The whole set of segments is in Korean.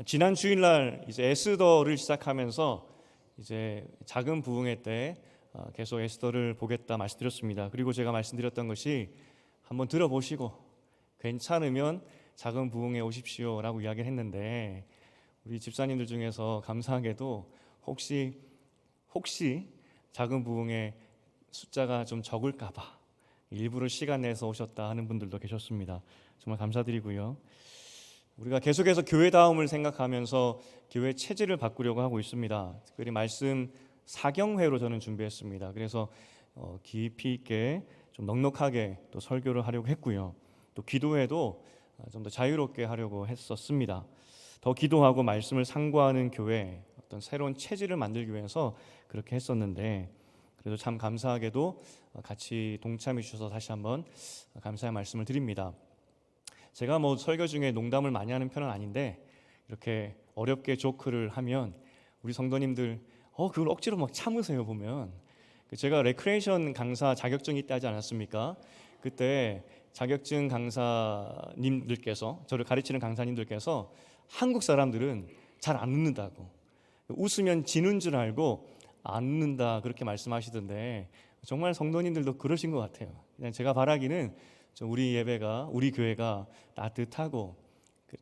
지난 주일날 이제 에스더를 시작하면서 이제 작은 부흥회 때 계속 에스더를 보겠다 말씀드렸습니다. 그리고 제가 말씀드렸던 것이 한번 들어보시고 괜찮으면 작은 부흥회 오십시오라고 이야기를 했는데, 우리 집사님들 중에서 감사하게도 혹시 작은 부흥회 숫자가 좀 적을까봐 일부러 시간 내서 오셨다 하는 분들도 계셨습니다. 정말 감사드리고요. 우리가 계속해서 교회다움을 생각하면서 교회 체질을 바꾸려고 하고 있습니다. 특별히 말씀 사경회로 저는 준비했습니다. 그래서 깊이 있게 좀 넉넉하게 또 설교를 하려고 했고요. 또 기도회도 좀 더 자유롭게 하려고 했었습니다. 더 기도하고 말씀을 상고하는 교회, 어떤 새로운 체질을 만들기 위해서 그렇게 했었는데, 그래도 참 감사하게도 같이 동참해 주셔서 다시 한번 감사의 말씀을 드립니다. 제가 설교 중에 농담을 많이 하는 편은 아닌데, 이렇게 어렵게 조크를 하면 우리 성도님들 그걸 억지로 막 참으세요. 보면 제가 레크레이션 강사 자격증이 있다 하지 않았습니까? 그때 자격증 강사님들께서, 저를 가르치는 강사님들께서 한국 사람들은 잘 안 웃는다고, 웃으면 지는 줄 알고 안 웃는다 그렇게 말씀하시던데, 정말 성도님들도 그러신 것 같아요. 그냥 제가 바라기는 우리 예배가, 우리 교회가 따뜻하고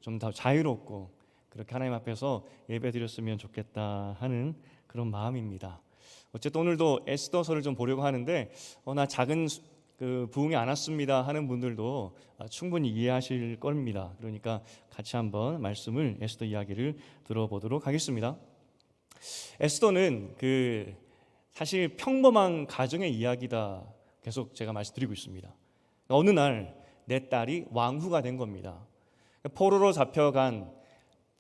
좀 더 자유롭고 그렇게 하나님 앞에서 예배 드렸으면 좋겠다 하는 그런 마음입니다. 어쨌든 오늘도 에스더서를 좀 보려고 하는데, 나 작은 부흥이 안 왔습니다 하는 분들도 충분히 이해하실 겁니다. 그러니까 같이 한번 말씀을, 에스더 이야기를 들어보도록 하겠습니다. 에스더는 사실 평범한 가정의 이야기다 계속 제가 말씀드리고 있습니다. 어느 날 내 딸이 왕후가 된 겁니다. 포로로 잡혀간,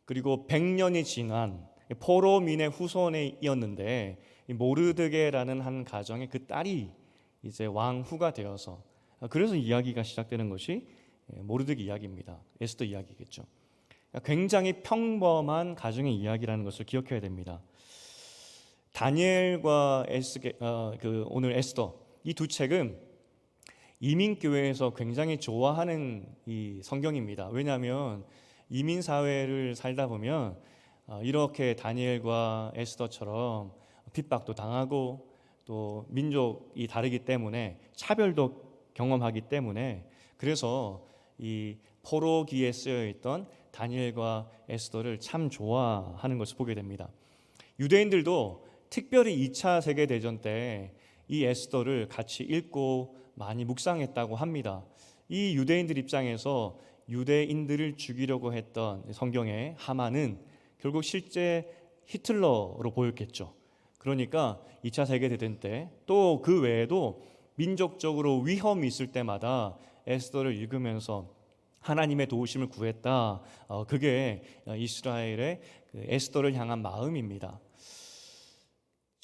그리고 100년이 지난 포로민의 후손이었는데, 모르드게라는 한 가정의 그 딸이 이제 왕후가 되어서, 그래서 이야기가 시작되는 것이 모르드게 이야기입니다. 에스더 이야기겠죠. 굉장히 평범한 가정의 이야기라는 것을 기억해야 됩니다. 다니엘과 오늘 에스더, 이 두 책은 이민교회에서 굉장히 좋아하는 이 성경입니다. 왜냐하면 이민사회를 살다 보면 이렇게 다니엘과 에스더처럼 핍박도 당하고 또 민족이 다르기 때문에 차별도 경험하기 때문에, 그래서 이 포로기에 쓰여있던 다니엘과 에스더를 참 좋아하는 것을 보게 됩니다. 유대인들도 특별히 2차 세계대전 때 이 에스더를 같이 읽고 많이 묵상했다고 합니다. 이 유대인들 입장에서 유대인들을 죽이려고 했던 성경의 하만은 결국 실제 히틀러로 보였겠죠. 그러니까 2차 세계대전 때, 또 그 외에도 민족적으로 위험이 있을 때마다 에스더를 읽으면서 하나님의 도우심을 구했다. 그게 이스라엘의 에스더를 향한 마음입니다.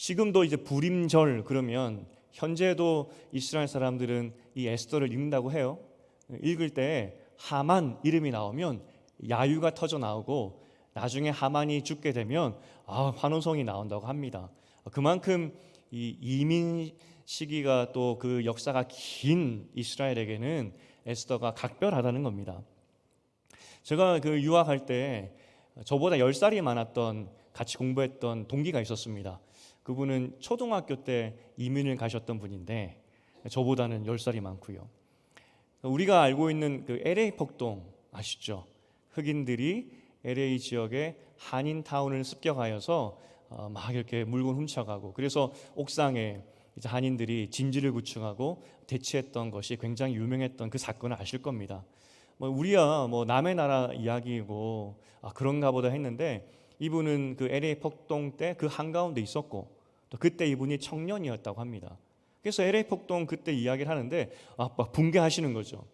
지금도 이제 불임절 그러면 현재도 이스라엘 사람들은 이 에스더를 읽는다고 해요. 읽을 때 하만 이름이 나오면 야유가 터져 나오고, 나중에 하만이 죽게 되면 환호성이 나온다고 합니다. 그만큼 이 이민 시기가, 또 그 역사가 긴 이스라엘에게는 에스더가 각별하다는 겁니다. 제가 유학할 때 저보다 10살이 많았던, 같이 공부했던 동기가 있었습니다. 그분은 초등학교 때 이민을 가셨던 분인데 저보다는 10살이 많고요. 우리가 알고 있는 LA 폭동 아시죠? 흑인들이 LA 지역의 한인타운을 습격하여서 막 이렇게 물건 훔쳐가고, 그래서 옥상에 이제 한인들이 진지를 구축하고 대치했던 것이 굉장히 유명했던 그 사건을 아실 겁니다. 우리야 남의 나라 이야기이고 그런가 보다 했는데, 이분은 LA 폭동 때 그 한가운데 있었고, 또 그때 이분이 청년이었다고 합니다. 그래서 LA 폭동 그때 이야기를 하는데 막 붕괴하시는 거죠.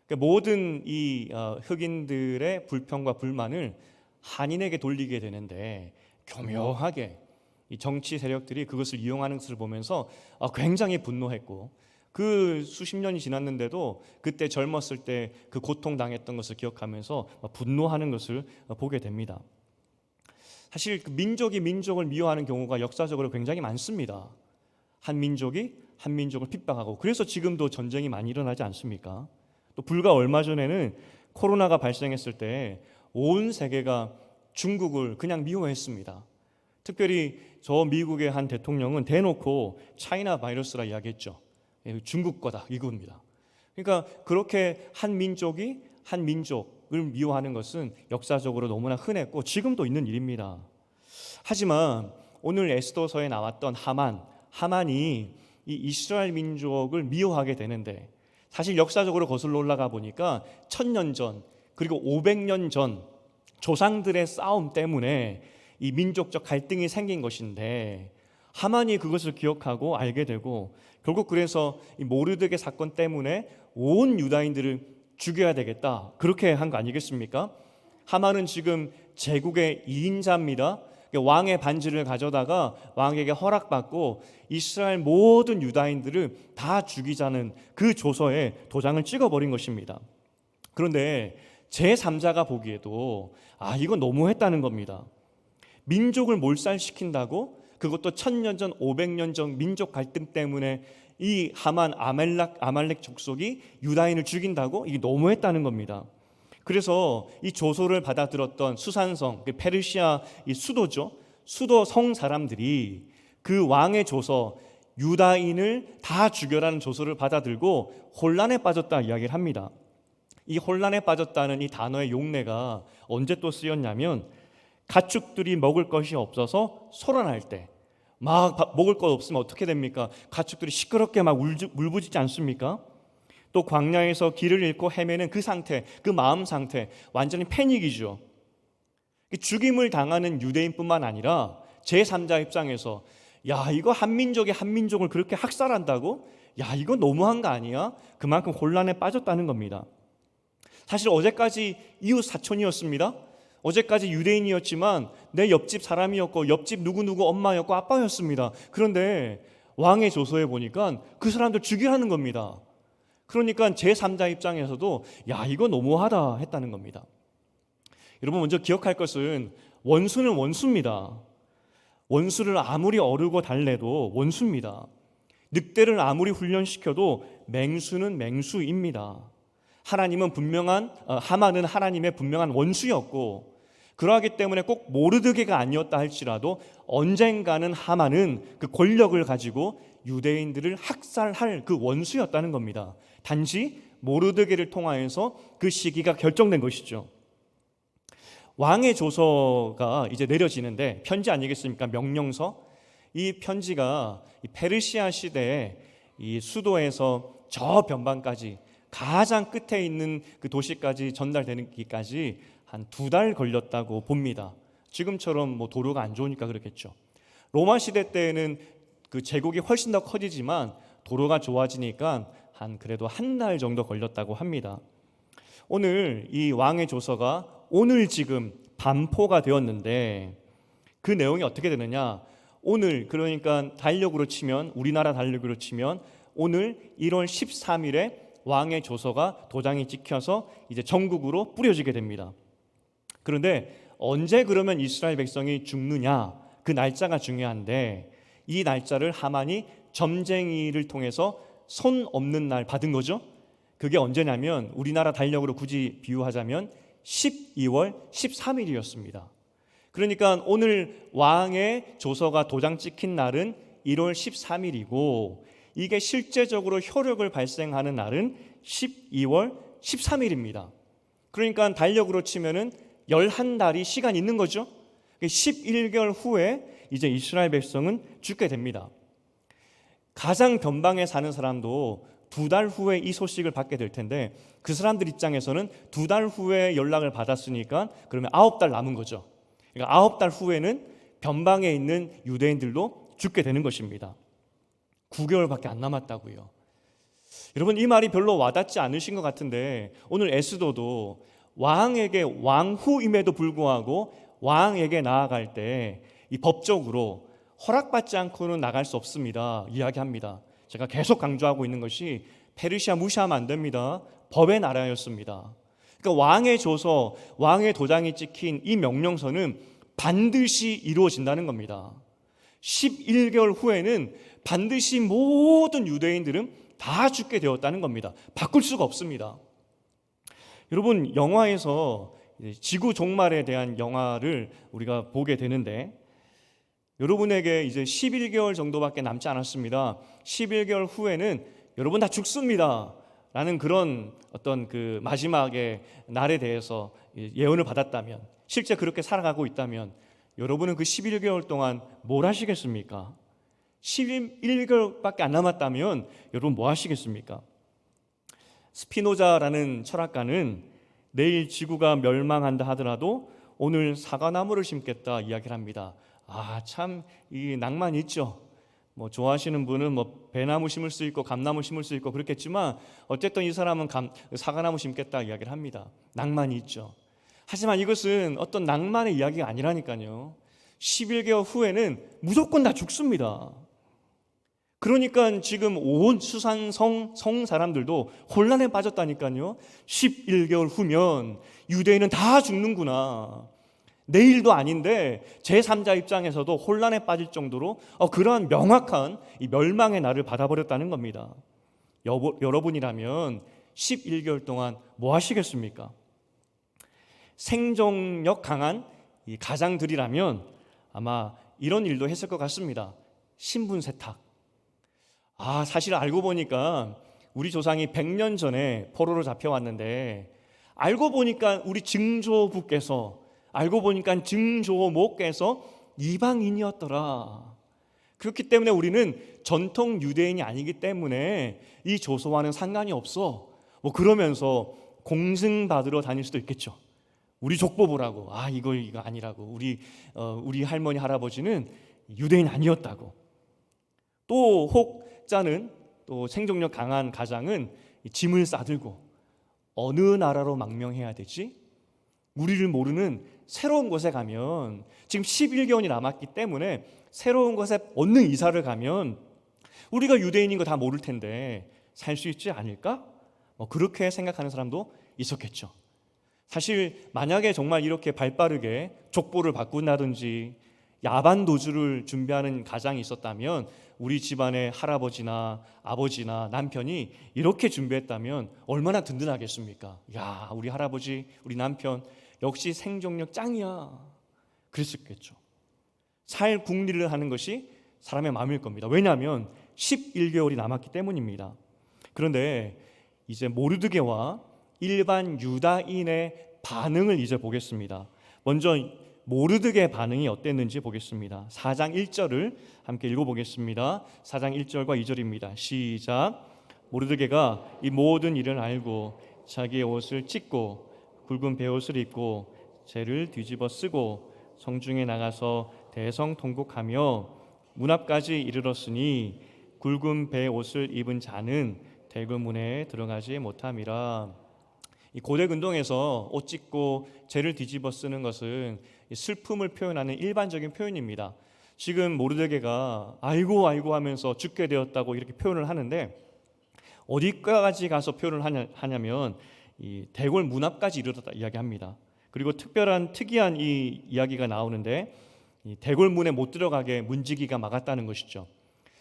그러니까 모든 이 흑인들의 불평과 불만을 한인에게 돌리게 되는데, 교묘하게 이 정치 세력들이 그것을 이용하는 것을 보면서 굉장히 분노했고, 그 수십 년이 지났는데도 그때 젊었을 때 그 고통당했던 것을 기억하면서 분노하는 것을 보게 됩니다. 사실 민족이 민족을 미워하는 경우가 역사적으로 굉장히 많습니다. 한 민족이 한 민족을 핍박하고, 그래서 지금도 전쟁이 많이 일어나지 않습니까? 또 불과 얼마 전에는 코로나가 발생했을 때 온 세계가 중국을 그냥 미워했습니다. 특별히 저 미국의 한 대통령은 대놓고 차이나 바이러스라 이야기했죠. 중국 거다 이겁니다. 그러니까 그렇게 한 민족이 한 민족을 미워하는 것은 역사적으로 너무나 흔했고 지금도 있는 일입니다. 하지만 오늘 에스더서에 나왔던 하만이 이 이스라엘 민족을 미워하게 되는데, 사실 역사적으로 거슬러 올라가 보니까 1000년 전 그리고 500년 전 조상들의 싸움 때문에 이 민족적 갈등이 생긴 것인데, 하만이 그것을 기억하고 알게 되고 결국 그래서 이 모르드게 사건 때문에 온 유다인들을 죽여야 되겠다, 그렇게 한 거 아니겠습니까? 하만은 지금 제국의 2인자입니다. 왕의 반지를 가져다가 왕에게 허락받고 이스라엘 모든 유다인들을 다 죽이자는 그 조서에 도장을 찍어버린 것입니다. 그런데 제3자가 보기에도 이건 너무했다는 겁니다. 민족을 몰살시킨다고, 그것도 1000년 전 500년 전 민족 갈등 때문에 이 하만 아말렉 족속이 유다인을 죽인다고? 이게 너무했다는 겁니다. 그래서 이 조소를 받아들었던 수산성, 페르시아 이 수도죠. 수도 성 사람들이 그 왕의 조서, 유다인을 다 죽여라는 조서를 받아들고 혼란에 빠졌다 이야기를 합니다. 이 혼란에 빠졌다는 이 단어의 용례가 언제 또 쓰였냐면, 가축들이 먹을 것이 없어서 소란할 때, 막 먹을 것 없으면 어떻게 됩니까? 가축들이 시끄럽게 막 울부짖지 않습니까? 또 광야에서 길을 잃고 헤매는 그 상태, 그 마음 상태, 완전히 패닉이죠. 죽임을 당하는 유대인뿐만 아니라 제3자 입장에서 이거 한 민족이 한 민족을 그렇게 학살한다고? 이거 너무한 거 아니야? 그만큼 혼란에 빠졌다는 겁니다. 사실 어제까지 이웃 사촌이었습니다. 어제까지 유대인이었지만 내 옆집 사람이었고 옆집 누구누구 엄마였고 아빠였습니다. 그런데 왕의 조서에 보니까 그 사람들 죽이라는 겁니다. 그러니까 제3자 입장에서도 이거 너무하다 했다는 겁니다. 여러분, 먼저 기억할 것은 원수는 원수입니다. 원수를 아무리 어르고 달래도 원수입니다. 늑대를 아무리 훈련시켜도 맹수는 맹수입니다. 하만은 하나님의 분명한 원수였고, 그러하기 때문에 꼭 모르드게가 아니었다 할지라도 언젠가는 하만은 그 권력을 가지고 유대인들을 학살할 그 원수였다는 겁니다. 단지 모르드게를 통하여서 그 시기가 결정된 것이죠. 왕의 조서가 이제 내려지는데, 편지 아니겠습니까? 명령서. 이 편지가 페르시아 시대에 이 수도에서 저 변방까지 가장 끝에 있는 그 도시까지 전달되기까지 한 2달 걸렸다고 봅니다. 지금처럼 도로가 안 좋으니까 그렇겠죠. 로마 시대 때에는 그 제국이 훨씬 더 커지지만 도로가 좋아지니까 그래도 한 달 정도 걸렸다고 합니다. 오늘 이 왕의 조서가 오늘 지금 반포가 되었는데, 그 내용이 어떻게 되느냐? 오늘, 그러니까 달력으로 치면, 우리나라 달력으로 치면 오늘 1월 13일에 왕의 조서가 도장이 찍혀서 이제 전국으로 뿌려지게 됩니다. 그런데 언제 그러면 이스라엘 백성이 죽느냐? 그 날짜가 중요한데, 이 날짜를 하만이 점쟁이를 통해서 손 없는 날 받은 거죠. 그게 언제냐면 우리나라 달력으로 굳이 비유하자면 12월 13일이었습니다. 그러니까 오늘 왕의 조서가 도장 찍힌 날은 1월 13일이고 이게 실제적으로 효력을 발생하는 날은 12월 13일입니다. 그러니까 달력으로 치면은 11달이 시간이 있는 거죠. 11개월 후에 이제 이스라엘 백성은 죽게 됩니다. 가장 변방에 사는 사람도 2달 후에 이 소식을 받게 될 텐데, 그 사람들 입장에서는 2달 후에 연락을 받았으니까 그러면 9달 남은 거죠. 그러니까 9달 후에는 변방에 있는 유대인들도 죽게 되는 것입니다. 9개월밖에 안 남았다고요. 여러분, 이 말이 별로 와닿지 않으신 것 같은데, 오늘 에스더도 왕에게 왕후임에도 불구하고 왕에게 나아갈 때 이 법적으로 허락받지 않고는 나갈 수 없습니다 이야기합니다. 제가 계속 강조하고 있는 것이 페르시아 무시하면 안 됩니다. 법의 나라였습니다. 그러니까 왕의 조서, 왕의 도장이 찍힌 이 명령서는 반드시 이루어진다는 겁니다. 11개월 후에는 반드시 모든 유대인들은 다 죽게 되었다는 겁니다. 바꿀 수가 없습니다. 여러분, 영화에서 지구 종말에 대한 영화를 우리가 보게 되는데, 여러분에게 이제 11개월 정도밖에 남지 않았습니다. 11개월 후에는 여러분 다 죽습니다 라는 그런 어떤 그 마지막의 날에 대해서 예언을 받았다면, 실제 그렇게 살아가고 있다면 여러분은 그 11개월 동안 뭘 하시겠습니까? 11개월밖에 안 남았다면 여러분 뭐 하시겠습니까? 스피노자라는 철학가는 내일 지구가 멸망한다 하더라도 오늘 사과나무를 심겠다 이야기를 합니다. 참 이 낭만이 있죠. 뭐 좋아하시는 분은 뭐 배나무 심을 수 있고 감나무 심을 수 있고 그렇겠지만, 어쨌든 이 사람은 사과나무 심겠다 이야기를 합니다. 낭만이 있죠. 하지만 이것은 어떤 낭만의 이야기가 아니라니까요. 11개월 후에는 무조건 다 죽습니다. 그러니까 지금 온 수산성 사람들도 혼란에 빠졌다니까요. 11개월 후면 유대인은 다 죽는구나. 내일도 아닌데 제3자 입장에서도 혼란에 빠질 정도로 그러한 명확한 이 멸망의 날을 받아버렸다는 겁니다. 여러분이라면 11개월 동안 뭐 하시겠습니까? 생존력 강한 이 가장들이라면 아마 이런 일도 했을 것 같습니다. 신분 세탁. 사실 알고 보니까 우리 조상이 100년 전에 포로로 잡혀왔는데, 알고 보니까 우리 증조부께서, 알고 보니까 증조모께서 이방인이었더라. 그렇기 때문에 우리는 전통 유대인이 아니기 때문에 이 조서와는 상관이 없어. 뭐 그러면서 공증받으러 다닐 수도 있겠죠. 우리 족보부라고. 이거 아니라고. 우리 할머니 할아버지는 유대인 아니었다고. 또 혹자는, 또 생존력 강한 가장은 짐을 싸들고 어느 나라로 망명해야 되지? 우리를 모르는 새로운 곳에 가면, 지금 11개월이 남았기 때문에 새로운 곳에 어느 이사를 가면 우리가 유대인인 거 다 모를 텐데 살 수 있지 않을까? 그렇게 생각하는 사람도 있었겠죠. 사실 만약에 정말 이렇게 발빠르게 족보를 바꾼다든지 야반 도주를 준비하는 가장이 있었다면, 우리 집안의 할아버지나 아버지나 남편이 이렇게 준비했다면 얼마나 든든하겠습니까? 우리 할아버지, 우리 남편 역시 생존력 짱이야, 그랬었겠죠. 살 궁리를 하는 것이 사람의 마음일 겁니다. 왜냐하면 11개월이 남았기 때문입니다. 그런데 이제 모르드게와 일반 유다인의 반응을 이제 보겠습니다. 먼저 모르드게의 반응이 어땠는지 보겠습니다. 4장 1절을 함께 읽어보겠습니다. 4장 1절과 2절입니다. 시작. 모르드게가 이 모든 일을 알고 자기의 옷을 찢고 굵은 베옷을 입고 재를 뒤집어 쓰고 성중에 나가서 대성통곡하며 문 앞까지 이르렀으니 굵은 베옷을 입은 자는 대궐문에 들어가지 못함이라. 이 고대 근동에서 옷 찢고 재를 뒤집어 쓰는 것은 슬픔을 표현하는 일반적인 표현입니다. 지금 모르드게가 아이고 하면서 죽게 되었다고 이렇게 표현을 하는데, 어디까지 가서 표현을 하냐면 이 대궐 문 앞까지 이르렀다 이야기합니다. 그리고 특이한 이 이야기가 나오는데, 이 대궐 문에 못 들어가게 문지기가 막았다는 것이죠.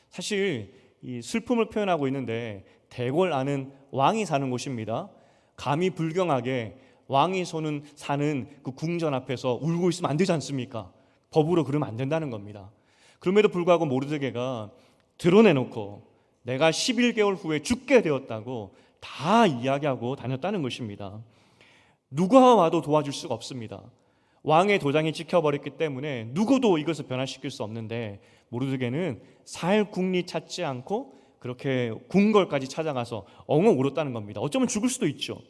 사실 이 슬픔을 표현하고 있는데, 대궐 안은 왕이 사는 곳입니다. 감히 불경하게 왕이 사는 그 궁전 앞에서 울고 있으면 안 되지 않습니까? 법으로 그러면 안 된다는 겁니다. 그럼에도 불구하고 모르드게가 드러내놓고 내가 11개월 후에 죽게 되었다고 다 이야기하고 다녔다는 것입니다. 누가 와도 도와줄 수가 없습니다. 왕의 도장이 찍혀버렸기 때문에 누구도 이것을 변화시킬 수 없는데, 모르드게는 살 궁리 찾지 않고 그렇게 궁궐까지 찾아가서 엉엉 울었다는 겁니다. 어쩌면 죽을 수도 있죠.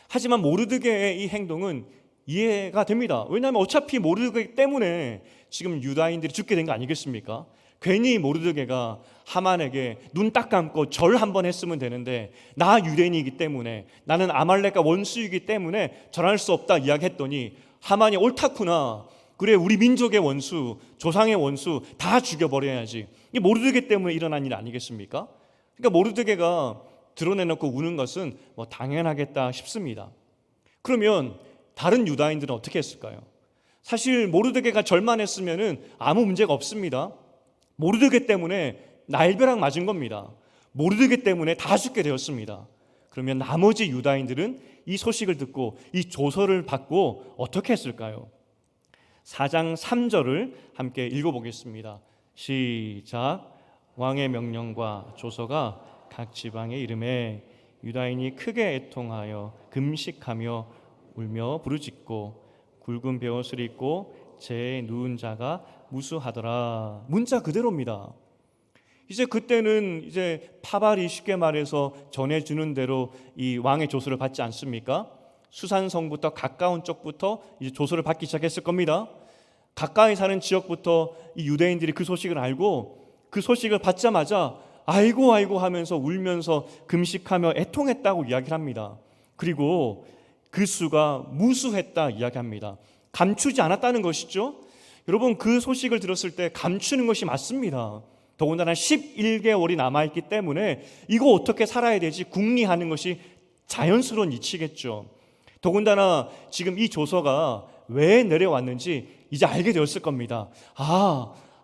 하지만 모르드게의 이 행동은 이해가 됩니다. 왜냐하면 어차피 모르드게 때문에 지금 유다인들이 죽게 된 거 아니겠습니까? 괜히 모르드게가 하만에게 눈 딱 감고 절 한번 했으면 되는데, 나 유대인이기 때문에, 나는 아말렉과 원수이기 때문에 절할 수 없다 이야기했더니 하만이 옳다구나, 그래 우리 민족의 원수, 조상의 원수 다 죽여버려야지. 이게 모르드게 때문에 일어난 일 아니겠습니까? 그러니까 모르드게가 드러내놓고 우는 것은 뭐 당연하겠다 싶습니다. 그러면 다른 유다인들은 어떻게 했을까요? 사실 모르드게가 절만 했으면 아무 문제가 없습니다. 모르드게 때문에 날벼락 맞은 겁니다. 모르드게 때문에 다 죽게 되었습니다. 그러면 나머지 유다인들은 이 소식을 듣고 이 조서를 받고 어떻게 했을까요? 4장 3절을 함께 읽어보겠습니다. 시작. 왕의 명령과 조서가 각 지방에 이름에 유다인이 크게 애통하여 금식하며 울며 부르짖고 굵은 베옷을 입고 재에 누운 자가 무수하더라. 문자 그대로입니다. 이제 그때는 이제 파발이 쉽게 말해서 전해주는 대로 이 왕의 조서를 받지 않습니까? 수산성부터 가까운 쪽부터 이제 조서를 받기 시작했을 겁니다. 가까이 사는 지역부터 이 유대인들이 그 소식을 알고 그 소식을 받자마자 아이고 아이고 하면서 울면서 금식하며 애통했다고 이야기를 합니다. 그리고 그 수가 무수했다 이야기합니다. 감추지 않았다는 것이죠. 여러분, 그 소식을 들었을 때 감추는 것이 맞습니다. 더군다나 11개월이 남아있기 때문에 이거 어떻게 살아야 되지 궁리하는 것이 자연스러운 이치겠죠. 더군다나 지금 이 조서가 왜 내려왔는지 이제 알게 되었을 겁니다.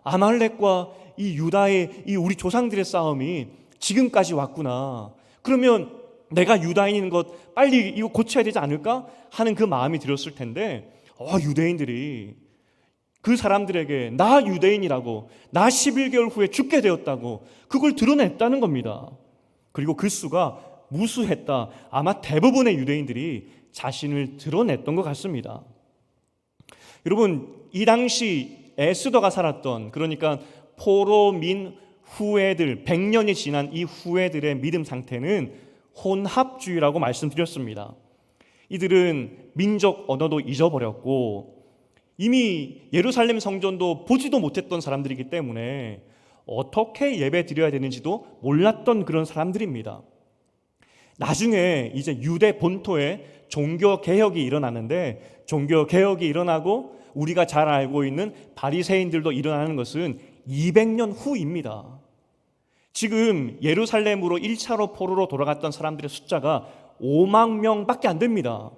아말렉과 이 유다의 이 우리 조상들의 싸움이 지금까지 왔구나. 그러면 내가 유다인인 것 빨리 이거 고쳐야 되지 않을까 하는 그 마음이 들었을 텐데 유대인들이 그 사람들에게 나 유대인이라고, 나 11개월 후에 죽게 되었다고 그걸 드러냈다는 겁니다. 그리고 그 수가 무수했다. 아마 대부분의 유대인들이 자신을 드러냈던 것 같습니다. 여러분, 이 당시 에스더가 살았던, 그러니까 포로민 후예들, 100년이 지난 이 후예들의 믿음 상태는 혼합주의라고 말씀드렸습니다. 이들은 민족 언어도 잊어버렸고 이미 예루살렘 성전도 보지도 못했던 사람들이기 때문에 어떻게 예배 드려야 되는지도 몰랐던 그런 사람들입니다. 나중에 이제 유대 본토에 종교 개혁이 일어나는데, 종교 개혁이 일어나고 우리가 잘 알고 있는 바리새인들도 일어나는 것은 200년 후입니다. 지금 예루살렘으로 1차로 포로로 돌아갔던 사람들의 숫자가 5만 명밖에 안 됩니다.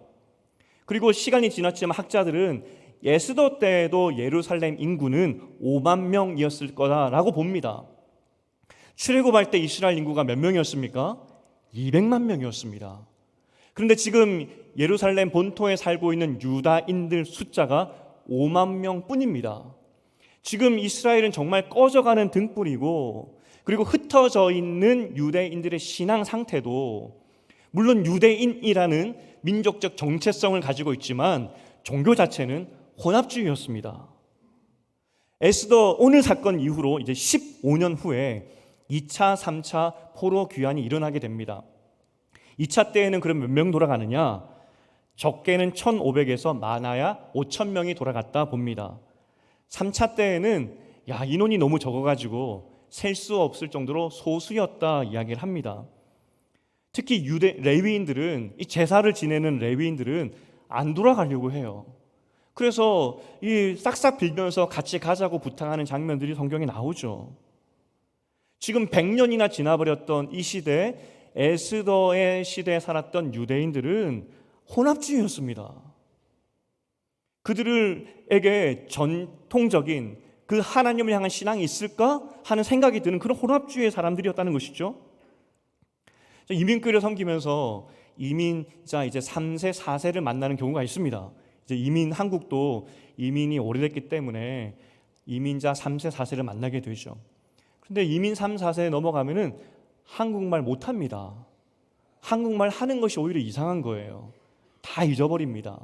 그리고 시간이 지났지만 학자들은 에스더 때에도 예루살렘 인구는 5만 명이었을 거다라고 봅니다. 출애굽할 때 이스라엘 인구가 몇 명이었습니까? 200만 명이었습니다. 그런데 지금 예루살렘 본토에 살고 있는 유다인들 숫자가 5만 명뿐입니다. 지금 이스라엘은 정말 꺼져가는 등불이고, 그리고 흩어져 있는 유대인들의 신앙 상태도 물론 유대인이라는 민족적 정체성을 가지고 있지만 종교 자체는 혼합주의였습니다. 에스더 오늘 사건 이후로 이제 15년 후에 2차, 3차 포로 귀환이 일어나게 됩니다. 2차 때에는 그럼 몇 명 돌아가느냐? 적게는 1,500에서 많아야 5,000명이 돌아갔다 봅니다. 3차 때에는 인원이 너무 적어가지고 셀 수 없을 정도로 소수였다 이야기를 합니다. 특히 레위인들은, 이 제사를 지내는 레위인들은 안 돌아가려고 해요. 그래서 이 싹싹 빌면서 같이 가자고 부탁하는 장면들이 성경에 나오죠. 지금 100년이나 지나버렸던 이 시대, 에스더의 시대에 살았던 유대인들은 혼합주의였습니다. 그들에게 전통적인 그 하나님을 향한 신앙이 있을까 하는 생각이 드는 그런 혼합주의의 사람들이었다는 것이죠. 이민교회를 섬기면서 이민자 이제 3세, 4세를 만나는 경우가 있습니다. 이제 한국도 이민이 오래됐기 때문에 이민자 3세, 4세를 만나게 되죠. 그런데 이민 3, 4세에 넘어가면은 한국말 못합니다. 한국말 하는 것이 오히려 이상한 거예요. 다 잊어버립니다.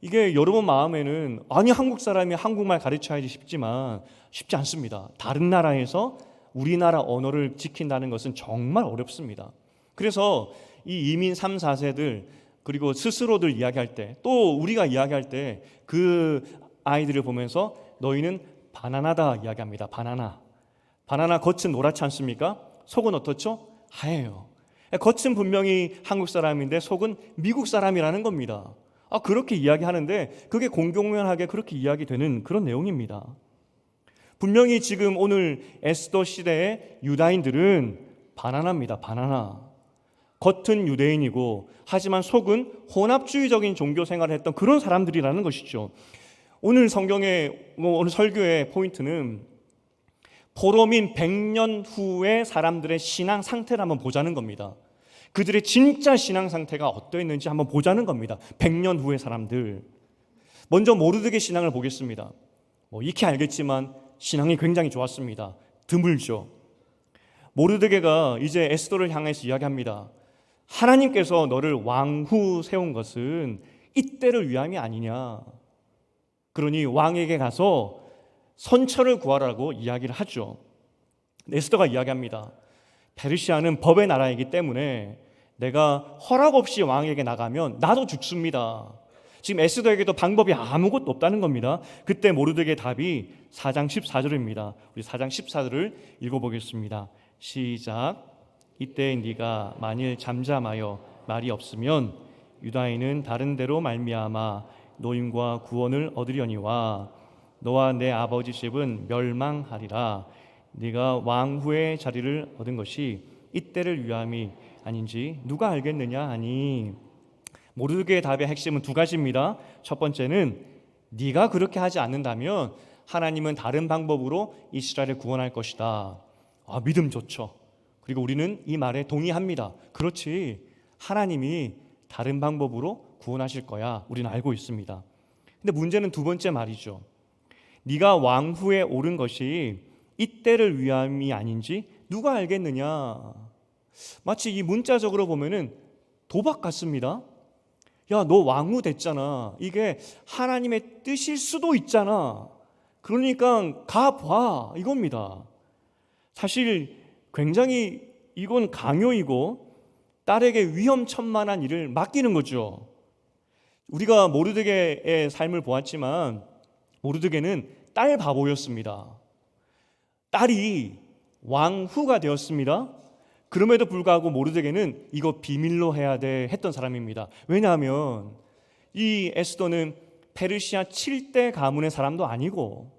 이게 여러분 마음에는 한국 사람이 한국말 가르쳐야지 싶지만 쉽지 않습니다. 다른 나라에서 우리나라 언어를 지킨다는 것은 정말 어렵습니다. 그래서 이 이민 3, 4세들 그리고 스스로들 이야기할 때, 또 우리가 이야기할 때 그 아이들을 보면서 너희는 바나나다 이야기합니다. 바나나 겉은 노랗지 않습니까? 속은 어떻죠? 하얘요. 겉은 분명히 한국 사람인데 속은 미국 사람이라는 겁니다. 그렇게 이야기하는데 그게 공공연하게 그렇게 이야기되는 그런 내용입니다. 분명히 지금 오늘 에스더 시대의 유다인들은 바나나입니다. 바나나. 겉은 유대인이고 하지만 속은 혼합주의적인 종교 생활을 했던 그런 사람들이라는 것이죠. 오늘 성경의 오늘 설교의 포인트는 포로민 100년 후의 사람들의 신앙 상태를 한번 보자는 겁니다. 그들의 진짜 신앙 상태가 어떠했는지 한번 보자는 겁니다. 100년 후의 사람들. 먼저 모르드게 신앙을 보겠습니다. 익히 알겠지만 신앙이 굉장히 좋았습니다. 드물죠. 모르드게가 이제 에스더를 향해서 이야기합니다. 하나님께서 너를 왕후 세운 것은 이때를 위함이 아니냐. 그러니 왕에게 가서 선처를 구하라고 이야기를 하죠. 에스더가 이야기합니다. 페르시아는 법의 나라이기 때문에 내가 허락 없이 왕에게 나가면 나도 죽습니다. 지금 에스더에게도 방법이 아무것도 없다는 겁니다. 그때 모르드게의 답이 4장 14절입니다. 우리 4장 14절을 읽어보겠습니다. 시작. 이때 네가 만일 잠잠하여 말이 없으면 유다인은 다른 데로 말미암아 노임과 구원을 얻으려니와 너와 내 아버지 집은 멸망하리라. 네가 왕후의 자리를 얻은 것이 이때를 위함이 아닌지 누가 알겠느냐 하니, 모르드게의 답의 핵심은 두 가지입니다. 첫 번째는 네가 그렇게 하지 않는다면 하나님은 다른 방법으로 이스라엘을 구원할 것이다. 믿음 좋죠. 그리고 우리는 이 말에 동의합니다. 그렇지, 하나님이 다른 방법으로 구원하실 거야. 우리는 알고 있습니다. 근데 문제는 두 번째 말이죠. 네가 왕후에 오른 것이 이때를 위함이 아닌지 누가 알겠느냐. 마치 이 문자적으로 보면은 도박 같습니다. 야, 너 왕후 됐잖아. 이게 하나님의 뜻일 수도 있잖아. 그러니까 가봐, 이겁니다. 사실 굉장히 이건 강요이고 딸에게 위험천만한 일을 맡기는 거죠. 우리가 모르드게의 삶을 보았지만 모르드게는 딸 바보였습니다. 딸이 왕후가 되었습니다. 그럼에도 불구하고 모르드게는 이거 비밀로 해야 돼 했던 사람입니다. 왜냐하면 이 에스더는 페르시아 7대 가문의 사람도 아니고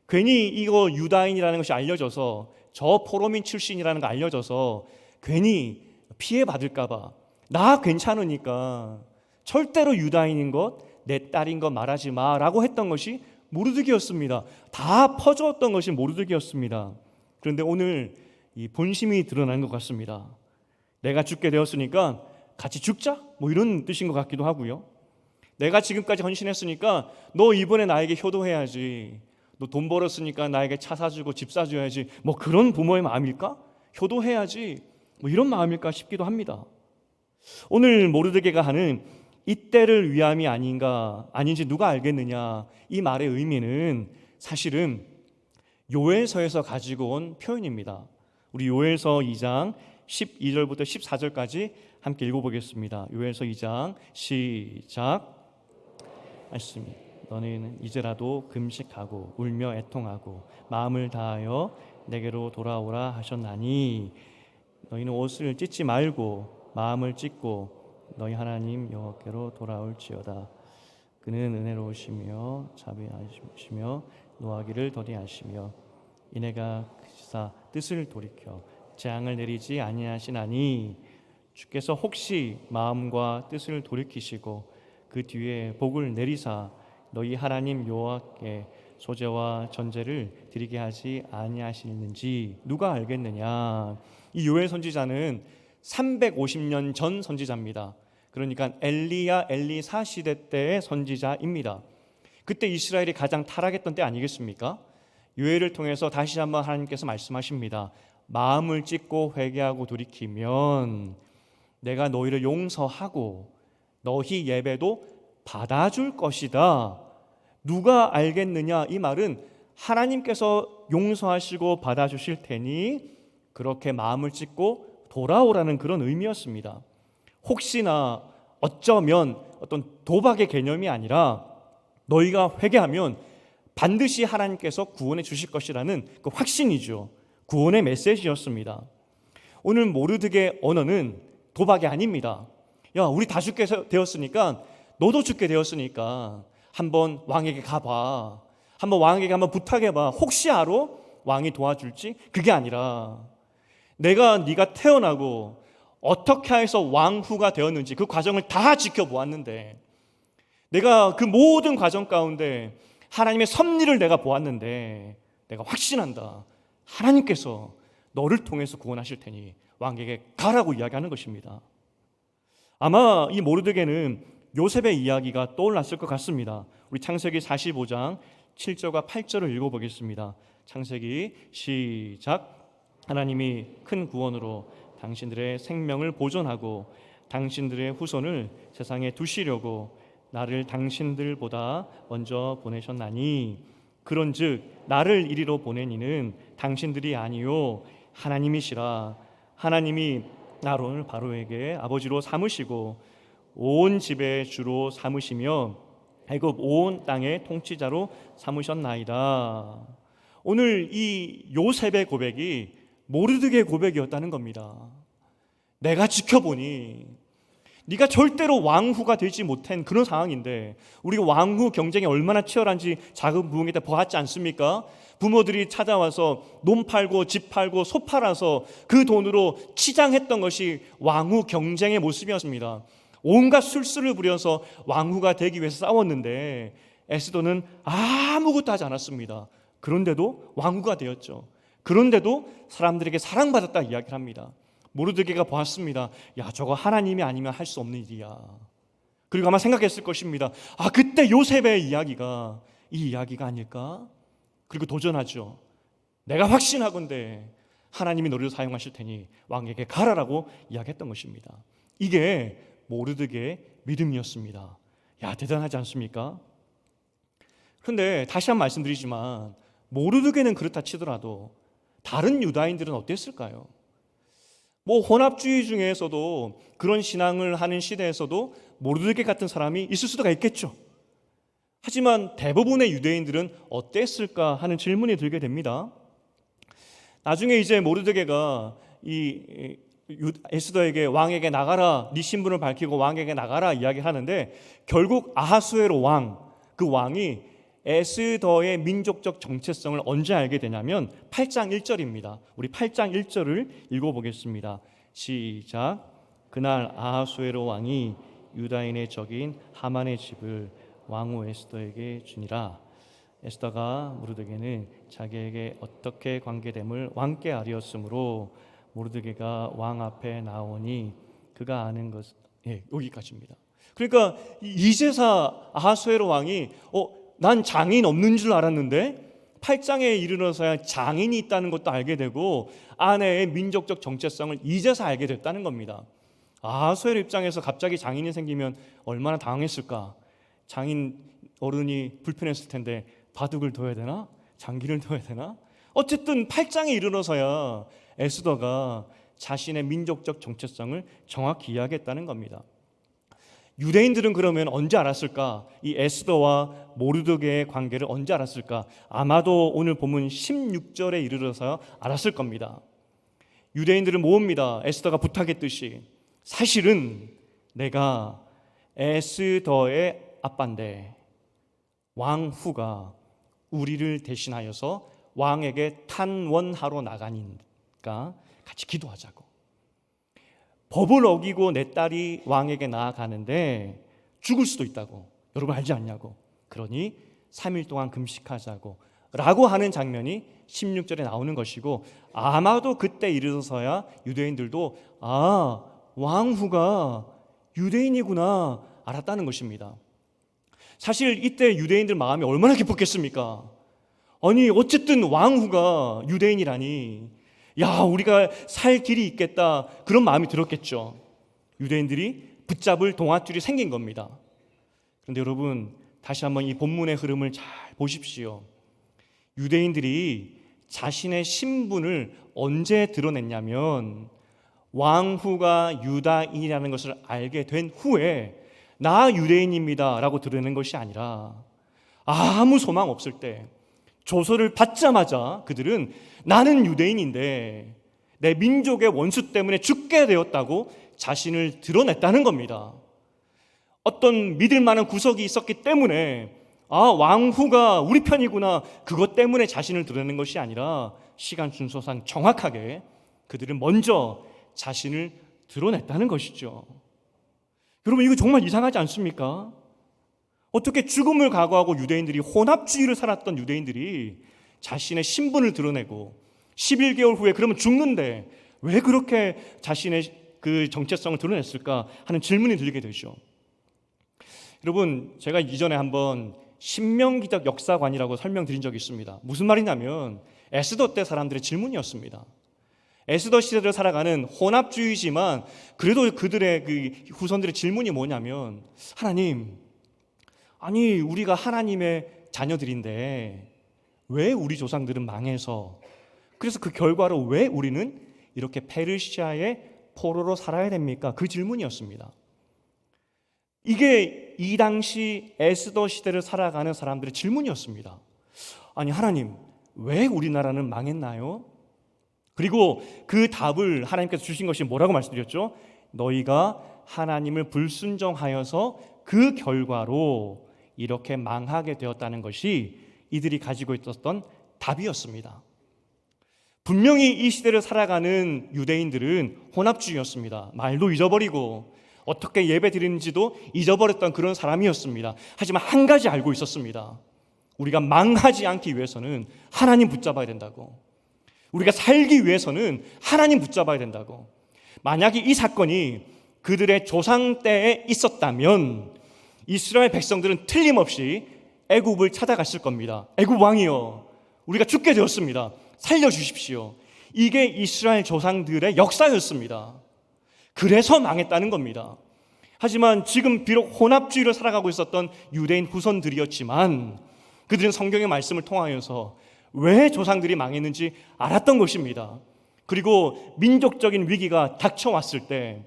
괜히 이거 유다인이라는 것이 알려져서 저 포로민 출신이라는 거 알려져서 괜히 피해받을까 봐 나 괜찮으니까 절대로 유다인인 것, 내 딸인 것 말하지 마라고 했던 것이 모르드게였습니다. 다 퍼주었던 것이 모르드게였습니다. 그런데 오늘 이 본심이 드러난 것 같습니다. 내가 죽게 되었으니까 같이 죽자? 이런 뜻인 것 같기도 하고요. 내가 지금까지 헌신했으니까 너 이번에 나에게 효도해야지. 너 돈 벌었으니까 나에게 차 사주고 집 사줘야지. 그런 부모의 마음일까? 효도해야지. 이런 마음일까 싶기도 합니다. 오늘 모르드게가 하는 이때를 위함이 아닌지 누가 알겠느냐, 이 말의 의미는 사실은 요엘서에서 가지고 온 표현입니다. 우리 요엘서 2장 12절부터 14절까지 함께 읽어보겠습니다. 요엘서 2장 시작. 말씀. 너희는 이제라도 금식하고 울며 애통하고 마음을 다하여 내게로 돌아오라 하셨나니, 너희는 옷을 찢지 말고 마음을 찢고 너희 하나님 여호와께로 돌아올지어다. 그는 은혜로우시며 자비하시며 노하기를 더디하시며 이내가 그사 뜻을 돌이켜 재앙을 내리지 아니하시나니, 주께서 혹시 마음과 뜻을 돌이키시고 그 뒤에 복을 내리사 너희 하나님 여호와께 소제와 전제를 드리게 하지 아니하시는지 누가 알겠느냐. 이 요엘 선지자는 350년 전 선지자입니다. 그러니까 엘리사 시대 때의 선지자입니다. 그때 이스라엘이 가장 타락했던 때 아니겠습니까? 요엘을 통해서 다시 한번 하나님께서 말씀하십니다. 마음을 찢고 회개하고 돌이키면 내가 너희를 용서하고 너희 예배도 받아줄 것이다. 누가 알겠느냐? 이 말은 하나님께서 용서하시고 받아주실 테니 그렇게 마음을 찢고 돌아오라는 그런 의미였습니다. 혹시나 어쩌면 어떤 도박의 개념이 아니라 너희가 회개하면 반드시 하나님께서 구원해 주실 것이라는 그 확신이죠. 구원의 메시지였습니다. 오늘 모르드게 언어는 도박이 아닙니다. 야, 우리 다 죽게 되었으니까 너도 죽게 되었으니까 한번 왕에게 가봐. 한번 왕에게 한번 부탁해봐. 혹시 알아? 왕이 도와줄지? 그게 아니라 네가 태어나고 어떻게 해서 왕후가 되었는지 그 과정을 다 지켜보았는데, 내가 그 모든 과정 가운데 하나님의 섭리를 내가 보았는데, 내가 확신한다. 하나님께서 너를 통해서 구원하실 테니 왕에게 가라고 이야기하는 것입니다. 아마 이 모르드게는 요셉의 이야기가 떠올랐을 것 같습니다. 우리 창세기 45장 7절과 8절을 읽어보겠습니다. 창세기 시작. 하나님이 큰 구원으로 당신들의 생명을 보존하고 당신들의 후손을 세상에 두시려고 나를 당신들보다 먼저 보내셨나니 그런즉 나를 이리로 보내니는 당신들이 아니요 하나님이시라. 하나님이 나를 바로에게 아버지로 삼으시고 온 집의 주로 삼으시며 애굽 온 땅의 통치자로 삼으셨나이다. 오늘 이 요셉의 고백이 모르드게의 고백이었다는 겁니다. 내가 지켜보니 네가 절대로 왕후가 되지 못한 그런 상황인데, 우리가 왕후 경쟁이 얼마나 치열한지 작은 부흥회 때 보았지 않습니까? 부모들이 찾아와서 논 팔고 집 팔고 소 팔아서 그 돈으로 치장했던 것이 왕후 경쟁의 모습이었습니다. 온갖 술수를 부려서 왕후가 되기 위해서 싸웠는데 에스더는 아무것도 하지 않았습니다. 그런데도 왕후가 되었죠. 그런데도 사람들에게 사랑받았다 이야기를 합니다. 모르드게가 보았습니다. 야, 저거 하나님이 아니면 할 수 없는 일이야. 그리고 아마 생각했을 것입니다. 아, 그때 요셉의 이야기가 이 이야기가 아닐까? 그리고 도전하죠. 내가 확신하건대 하나님이 너를 사용하실 테니 왕에게 가라라고 이야기했던 것입니다. 이게 모르드게의 믿음이었습니다. 야, 대단하지 않습니까? 그런데 다시 한번 말씀드리지만 모르드게는 그렇다 치더라도 다른 유다인들은 어땠을까요? 혼합주의 중에서도 그런 신앙을 하는 시대에서도 모르드게 같은 사람이 있을 수도 있겠죠. 하지만 대부분의 유대인들은 어땠을까 하는 질문이 들게 됩니다. 나중에 이제 모르드게가 이 에스더에게 왕에게 나가라, 네 신분을 밝히고 왕에게 나가라 이야기하는데, 결국 아하수에로 왕, 그 왕이 에스더의 민족적 정체성을 언제 알게 되냐면 8장 1절입니다. 우리 8장 1절을 읽어보겠습니다. 시작. 그날 아하수에로 왕이 유다인의 적인 하만의 집을 왕후 에스더에게 주니라. 에스더가 모르드게는 자기에게 어떻게 관계됨을 왕께 아뢰었으므로 모르드게가 왕 앞에 나오니 그가 아는 것, 여기까지입니다. 그러니까 이제사 아하수에로 왕이 난 장인 없는 줄 알았는데 8장에 이르러서야 장인이 있다는 것도 알게 되고 아내의 민족적 정체성을 이제서 알게 됐다는 겁니다. 아하수에로 입장에서 갑자기 장인이 생기면 얼마나 당황했을까? 장인 어른이 불편했을 텐데 바둑을 둬야 되나? 장기를 둬야 되나? 어쨌든 8장에 이르러서야 에스더가 자신의 민족적 정체성을 정확히 이야기했다는 겁니다. 유대인들은 그러면 언제 알았을까? 이 에스더와 모르드게의 관계를 언제 알았을까? 아마도 오늘 본문 16절에 이르러서 알았을 겁니다. 유대인들은 모읍니다. 에스더가 부탁했듯이 사실은 내가 에스더의 아빠인데 왕후가 우리를 대신하여서 왕에게 탄원하러 나가니까 같이 기도하자고. 법을 어기고 내 딸이 왕에게 나아가는데 죽을 수도 있다고 여러분 알지 않냐고. 그러니 3일 동안 금식하자고 라고 하는 장면이 16절에 나오는 것이고, 아마도 그때 이르러서야 유대인들도 왕후가 유대인이구나 알았다는 것입니다. 사실 이때 유대인들 마음이 얼마나 기뻤겠습니까? 아니 어쨌든 왕후가 유대인이라니, 야, 우리가 살 길이 있겠다, 그런 마음이 들었겠죠. 유대인들이 붙잡을 동아줄이 생긴 겁니다. 그런데 여러분 다시 한번 이 본문의 흐름을 잘 보십시오. 유대인들이 자신의 신분을 언제 드러냈냐면 왕후가 유다인이라는 것을 알게 된 후에 나 유대인입니다 라고 드러낸 것이 아니라 아무 소망 없을 때 조서를 받자마자 그들은 나는 유대인인데 내 민족의 원수 때문에 죽게 되었다고 자신을 드러냈다는 겁니다. 어떤 믿을 만한 구석이 있었기 때문에 왕후가 우리 편이구나, 그것 때문에 자신을 드러낸 것이 아니라 시간 순서상 정확하게 그들은 먼저 자신을 드러냈다는 것이죠. 여러분 이거 정말 이상하지 않습니까? 어떻게 죽음을 각오하고 유대인들이 혼합주의를 살았던 유대인들이 자신의 신분을 드러내고 11개월 후에 그러면 죽는데 왜 그렇게 자신의 그 정체성을 드러냈을까 하는 질문이 들리게 되죠. 여러분, 제가 이전에 한번 신명기적 역사관이라고 설명드린 적이 있습니다. 무슨 말이냐면 에스더 때 사람들의 질문이었습니다. 에스더 시대를 살아가는 혼합주의지만 그래도 그들의 그 후손들의 질문이 뭐냐면, 하나님, 아니 우리가 하나님의 자녀들인데 왜 우리 조상들은 망해서, 그래서 그 결과로 왜 우리는 이렇게 페르시아의 포로로 살아야 됩니까? 그 질문이었습니다. 이게 이 당시 에스더 시대를 살아가는 사람들의 질문이었습니다. 아니 하나님, 왜 우리나라는 망했나요? 그리고 그 답을 하나님께서 주신 것이 뭐라고 말씀드렸죠? 너희가 하나님을 불순종하여서 그 결과로 이렇게 망하게 되었다는 것이 이들이 가지고 있었던 답이었습니다. 분명히 이 시대를 살아가는 유대인들은 혼합주의였습니다. 말도 잊어버리고 어떻게 예배 드리는지도 잊어버렸던 그런 사람이었습니다. 하지만 한 가지 알고 있었습니다. 우리가 망하지 않기 위해서는 하나님 붙잡아야 된다고. 우리가 살기 위해서는 하나님 붙잡아야 된다고. 만약에 이 사건이 그들의 조상 때에 있었다면 이스라엘 백성들은 틀림없이 애굽을 찾아갔을 겁니다. 애굽 왕이여, 우리가 죽게 되었습니다. 살려주십시오. 이게 이스라엘 조상들의 역사였습니다. 그래서 망했다는 겁니다. 하지만 지금 비록 혼합주의를 살아가고 있었던 유대인 후손들이었지만 그들은 성경의 말씀을 통하여서 왜 조상들이 망했는지 알았던 것입니다. 그리고 민족적인 위기가 닥쳐왔을 때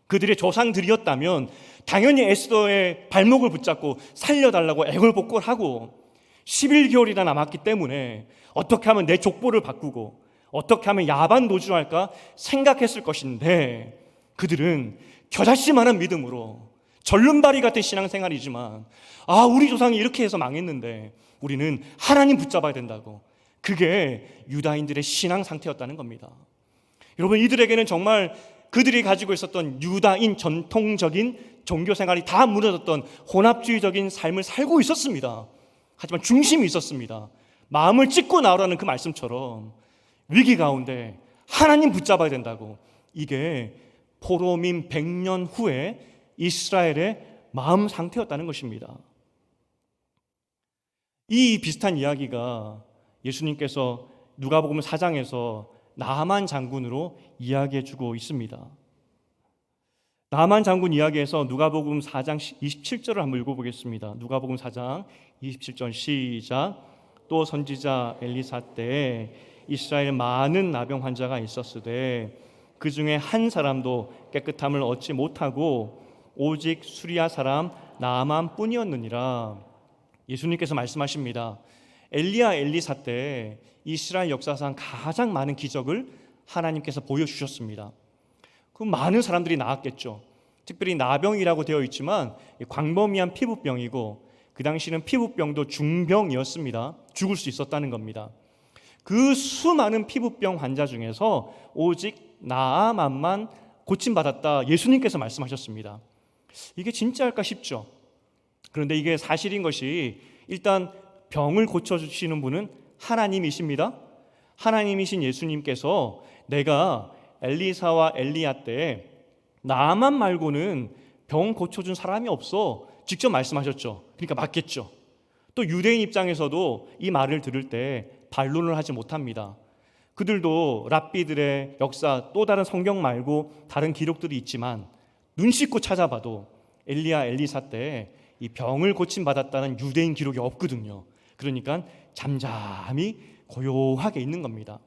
그들의 조상들이었다면 당연히 에스더의 발목을 붙잡고 살려달라고 애걸복걸하고 11개월이나 남았기 때문에 어떻게 하면 내 족보를 바꾸고 어떻게 하면 야반 도주할까 생각했을 것인데, 그들은 겨자씨만한 믿음으로 절름발이 같은 신앙생활이지만 우리 조상이 이렇게 해서 망했는데 우리는 하나님 붙잡아야 된다고. 그게 유다인들의 신앙 상태였다는 겁니다. 여러분, 이들에게는 정말 그들이 가지고 있었던 유다인 전통적인 종교생활이 다 무너졌던 혼합주의적인 삶을 살고 있었습니다. 하지만 중심이 있었습니다. 마음을 찢고 나오라는 그 말씀처럼 위기 가운데 하나님 붙잡아야 된다고. 이게 포로민 100년 후에 이스라엘의 마음 상태였다는 것입니다. 이 비슷한 이야기가 예수님께서 누가복음 4장에서 나만 장군으로 이야기해주고 있습니다. 나만 장군 이야기에서 누가복음 4장 27절을 한번 읽어보겠습니다. 누가복음 4장 27절 시작. 또 선지자 엘리사 때에 이스라엘 많은 나병 환자가 있었으되 그 중에 한 사람도 깨끗함을 얻지 못하고 오직 수리아 사람 나만 뿐이었느니라. 예수님께서 말씀하십니다. 엘리야 엘리사 때 이스라엘 역사상 가장 많은 기적을 하나님께서 보여주셨습니다. 그 많은 사람들이 나았겠죠. 특별히 나병이라고 되어 있지만 광범위한 피부병이고 그 당시는 피부병도 중병이었습니다. 죽을 수 있었다는 겁니다. 그 수많은 피부병 환자 중에서 오직 나아만만 고침받았다 예수님께서 말씀하셨습니다. 이게 진짜일까 싶죠. 그런데 이게 사실인 것이, 일단 병을 고쳐주시는 분은 하나님이십니다. 하나님이신 예수님께서 내가 엘리사와 엘리야 때 나만 말고는 병 고쳐준 사람이 없어 직접 말씀하셨죠. 그러니까 맞겠죠. 또 유대인 입장에서도 이 말을 들을 때 반론을 하지 못합니다. 그들도 랍비들의 역사, 또 다른 성경 말고 다른 기록들이 있지만 눈 씻고 찾아봐도 엘리야 엘리사 때 이 병을 고침받았다는 유대인 기록이 없거든요. 그러니까 잠잠히 고요하게 있는 겁니다.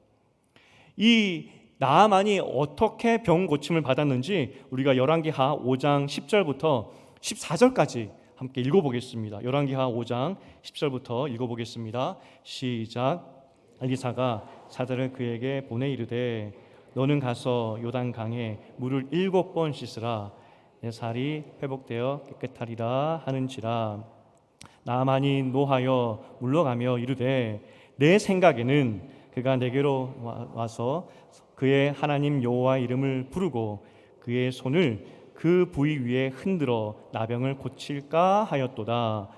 이 나아만이 어떻게 병 고침을 받았는지 우리가 열왕기하 5장 10절부터 14절까지 함께 읽어보겠습니다. 열왕기하 5장 10절부터 읽어보겠습니다. 시작. 엘리사가 사자를 그에게 보내 이르되 너는 가서 요단강에 물을 7번 씻으라. 내 살이 회복되어 깨끗하리라 하는지라. 나아만이 노하여 물러가며 이르되 내 생각에는 그가 내게로 와서 그의 하나님 여호와 이름을 부르고 그의 손을 그 부위 위에 흔들어 나병을 고칠까 하였도다.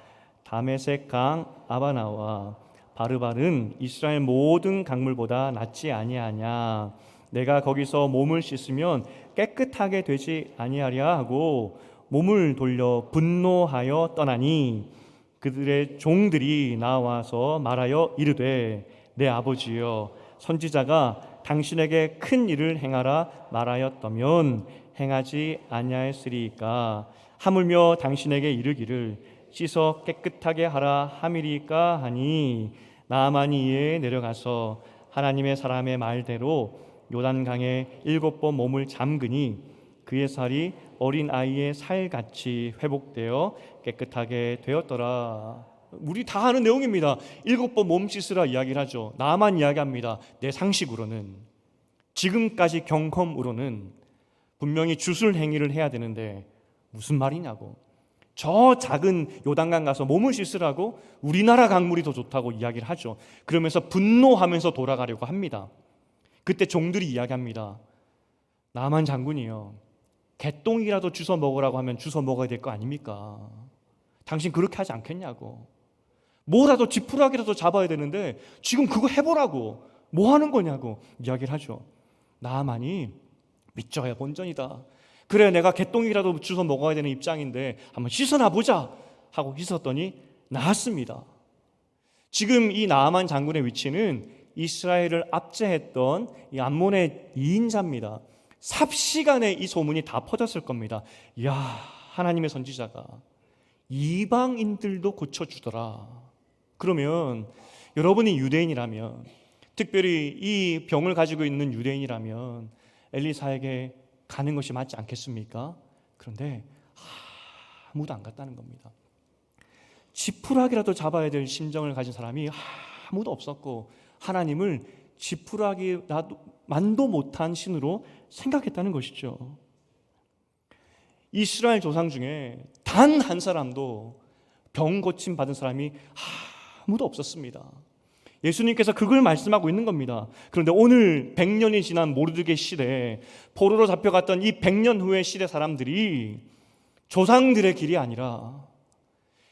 다메섹 강 아바나와 바르바른 이스라엘 모든 강물보다 낫지 아니하냐. 내가 거기서 몸을 씻으면 깨끗하게 되지 아니하랴 하고 몸을 돌려 분노하여 떠나니 그들의 종들이 나와서 말하여 이르되 내 아버지여 선지자가 당신에게 큰 일을 행하라 말하였다면 행하지 아니하였으리이까. 하물며 당신에게 이르기를 씻어 깨끗하게 하라 함이리까 하니 나아만이 이에 내려가서 하나님의 사람의 말대로 요단강에 7번 몸을 잠그니 그의 살이 어린 아이의 살같이 회복되어 깨끗하게 되었더라. 우리 다 아는 내용입니다. 7번 몸 씻으라 이야기를 하죠. 나만 이야기합니다. 내 상식으로는, 지금까지 경험으로는 분명히 주술 행위를 해야 되는데 무슨 말이냐고. 저 작은 요단강 가서 몸을 씻으라고? 우리나라 강물이 더 좋다고 이야기를 하죠. 그러면서 분노하면서 돌아가려고 합니다. 그때 종들이 이야기합니다. 나만 장군이요, 개똥이라도 주워 먹으라고 하면 주워 먹어야 될 거 아닙니까? 당신 그렇게 하지 않겠냐고. 뭐라도 지푸라기라도 잡아야 되는데 지금 그거 해보라고, 뭐 하는 거냐고 이야기를 하죠. 나만이 믿져야 본전이다. 그래, 내가 개똥이라도 주워 먹어야 되는 입장인데 한번 씻어나 보자 하고 씻었더니 나았습니다. 지금 이 나아만 장군의 위치는 이스라엘을 압제했던 이 암몬의 2인자입니다. 삽시간에 이 소문이 다 퍼졌을 겁니다. 이야, 하나님의 선지자가 이방인들도 고쳐주더라. 그러면 여러분이 유대인이라면, 특별히 이 병을 가지고 있는 유대인이라면 엘리사에게 가는 것이 맞지 않겠습니까? 그런데 아무도 안 갔다는 겁니다. 지푸라기라도 잡아야 될 심정을 가진 사람이 아무도 없었고 하나님을 지푸라기만도 못한 신으로 생각했다는 것이죠. 이스라엘 조상 중에 단 한 사람도 병 고침 받은 사람이 아무도 없었습니다. 예수님께서 그걸 말씀하고 있는 겁니다. 그런데 오늘 100년이 지난 모르드게 시대에 포로로 잡혀갔던 이 100년 후의 시대 사람들이 조상들의 길이 아니라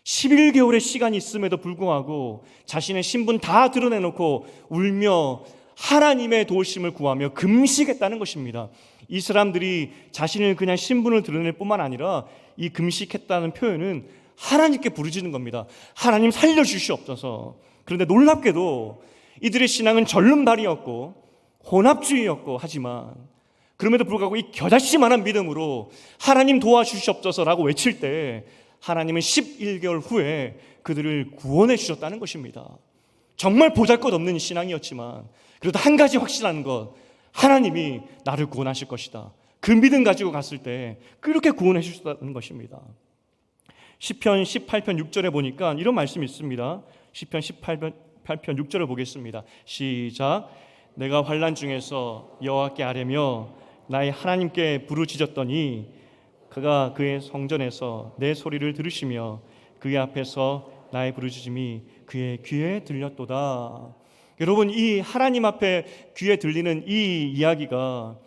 11개월의 시간이 있음에도 불구하고 자신의 신분 다 드러내놓고 울며 하나님의 도우심을 구하며 금식했다는 것입니다. 이 사람들이 자신을 그냥 신분을 드러낼 뿐만 아니라 이 금식했다는 표현은 하나님께 부르짖는 겁니다. 하나님 살려주시옵소서. 그런데 놀랍게도 이들의 신앙은 절름발이었고 혼합주의였고 하지만 그럼에도 불구하고 이 겨자씨만한 믿음으로 하나님 도와주시옵소서라고 외칠 때 하나님은 11개월 후에 그들을 구원해 주셨다는 것입니다. 정말 보잘것없는 신앙이었지만 그래도 한 가지 확실한 것, 하나님이 나를 구원하실 것이다. 그 믿음 가지고 갔을 때 그렇게 구원해 주셨다는 것입니다. 시편 18편 6절에 보니까 이런 말씀이 있습니다. 시편 18편 6절을 보겠습니다. 시작. 내가 환난 중에서 여호와께 아뢰며 나의 하나님께 부르짖었더니 그가 그의 성전에서 내 소리를 들으시며 그의 앞에서 나의 부르짖음이 그의 귀에 들렸도다. 여러분, 이 하나님 앞에 귀에 들리는 이 이야기가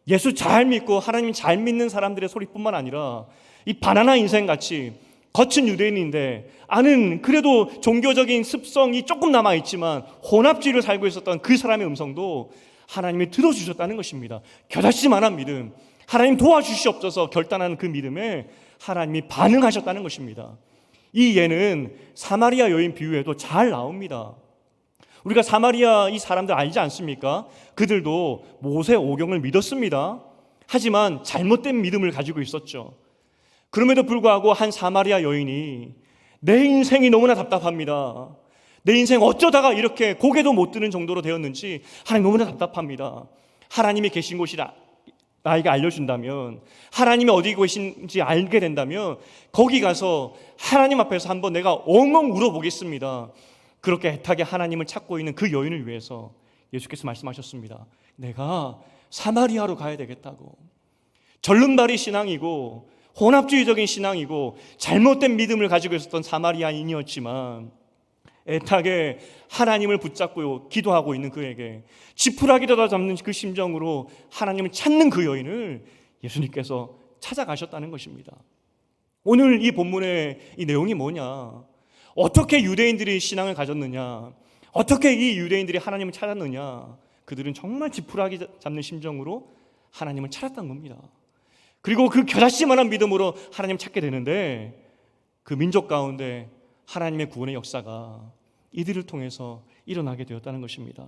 예수 잘 믿고 하나님 잘 믿는 사람들의 소리뿐만 아니라 이 바나나 인생같이 거친 유대인인데 아는 그래도 종교적인 습성이 조금 남아있지만 혼합주의를 살고 있었던 그 사람의 음성도 하나님이 들어주셨다는 것입니다. 겨자씨만한 믿음, 하나님 도와주시옵소서 결단하는 그 믿음에 하나님이 반응하셨다는 것입니다. 이 예는 사마리아 여인 비유에도 잘 나옵니다. 우리가 사마리아 이 사람들 알지 않습니까? 그들도 모세 오경을 믿었습니다. 하지만 잘못된 믿음을 가지고 있었죠. 그럼에도 불구하고 한 사마리아 여인이 내 인생이 너무나 답답합니다. 내 인생 어쩌다가 이렇게 고개도 못 드는 정도로 되었는지 하나님 너무나 답답합니다. 하나님이 계신 곳이 나에게 알려준다면, 하나님이 어디 계신지 알게 된다면 거기 가서 하나님 앞에서 한번 내가 엉엉 울어보겠습니다. 그렇게 애타게 하나님을 찾고 있는 그 여인을 위해서 예수께서 말씀하셨습니다. 내가 사마리아로 가야 되겠다고. 절름발이 신앙이고 혼합주의적인 신앙이고 잘못된 믿음을 가지고 있었던 사마리아인이었지만 애타게 하나님을 붙잡고 기도하고 있는 그에게 지푸라기라도 잡는 그 심정으로 하나님을 찾는 그 여인을 예수님께서 찾아가셨다는 것입니다. 오늘 이 본문의 이 내용이 뭐냐? 어떻게 유대인들이 신앙을 가졌느냐? 어떻게 이 유대인들이 하나님을 찾았느냐? 그들은 정말 지푸라기 잡는 심정으로 하나님을 찾았던 겁니다. 그리고 그 겨자씨만한 믿음으로 하나님을 찾게 되는데 그 민족 가운데 하나님의 구원의 역사가 이들을 통해서 일어나게 되었다는 것입니다.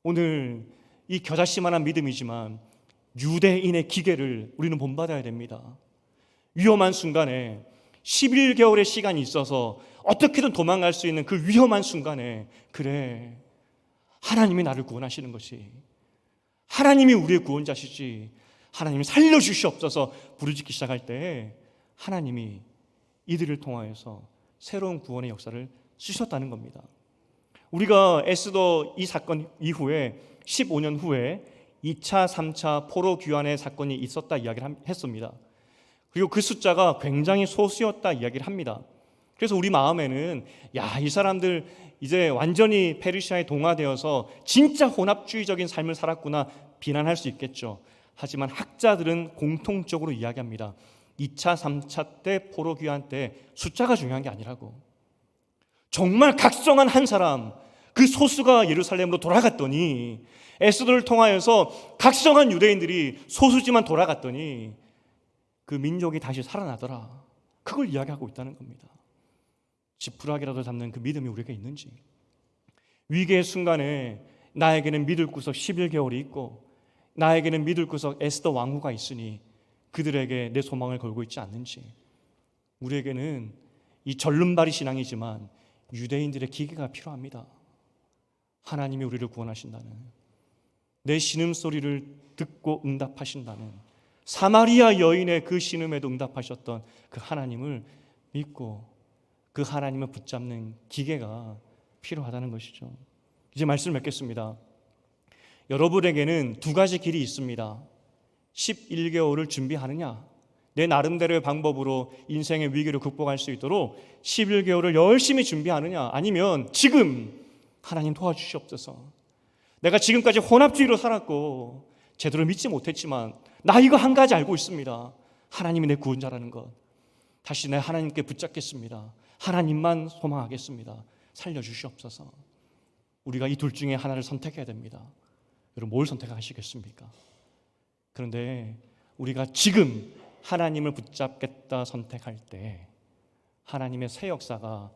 오늘 이 겨자씨만한 믿음이지만 유대인의 기계를 우리는 본받아야 됩니다. 위험한 순간에 11개월의 시간이 있어서 어떻게든 도망갈 수 있는 그 위험한 순간에, 그래, 하나님이 나를 구원하시는 것이, 하나님이 우리의 구원자시지, 하나님이 살려주시옵소서 부르짖기 시작할 때 하나님이 이들을 통하여서 새로운 구원의 역사를 쓰셨다는 겁니다. 우리가 에스더 이 사건 이후에 15년 후에 2차, 3차 포로 귀환의 사건이 있었다 이야기를 했습니다. 그리고 그 숫자가 굉장히 소수였다 이야기를 합니다. 그래서 우리 마음에는 이 사람들 이제 완전히 페르시아에 동화되어서 진짜 혼합주의적인 삶을 살았구나 비난할 수 있겠죠. 하지만 학자들은 공통적으로 이야기합니다. 2차, 3차 때 포로 귀환 때 숫자가 중요한 게 아니라고. 정말 각성한 한 사람, 그 소수가 예루살렘으로 돌아갔더니, 에스더를 통하여서 각성한 유대인들이 소수지만 돌아갔더니 그 민족이 다시 살아나더라. 그걸 이야기하고 있다는 겁니다. 지푸라기라도 잡는 그 믿음이 우리에게 있는지, 위기의 순간에 나에게는 믿을 구석 11개월이 있고 나에게는 믿을 구석 에스더 왕후가 있으니 그들에게 내 소망을 걸고 있지 않는지, 우리에게는 이 절름발이 신앙이지만 유대인들의 기계가 필요합니다. 하나님이 우리를 구원하신다는, 내 신음소리를 듣고 응답하신다는, 사마리아 여인의 그 신음에도 응답하셨던 그 하나님을 믿고 그 하나님을 붙잡는 기계가 필요하다는 것이죠. 이제 말씀을 맺겠습니다. 여러분에게는 두 가지 길이 있습니다. 11개월을 준비하느냐, 내 나름대로의 방법으로 인생의 위기를 극복할 수 있도록 11개월을 열심히 준비하느냐, 아니면 지금 하나님 도와주시옵소서, 내가 지금까지 혼합주의로 살았고 제대로 믿지 못했지만 나 이거 한 가지 알고 있습니다. 하나님이 내 구원자라는 것. 다시 내 하나님께 붙잡겠습니다. 하나님만 소망하겠습니다. 살려주시옵소서. 우리가 이 둘 중에 하나를 선택해야 됩니다. 여러분, 뭘 선택하시겠습니까? 그런데 우리가 지금 하나님을 붙잡겠다 선택할 때 하나님의 새 역사가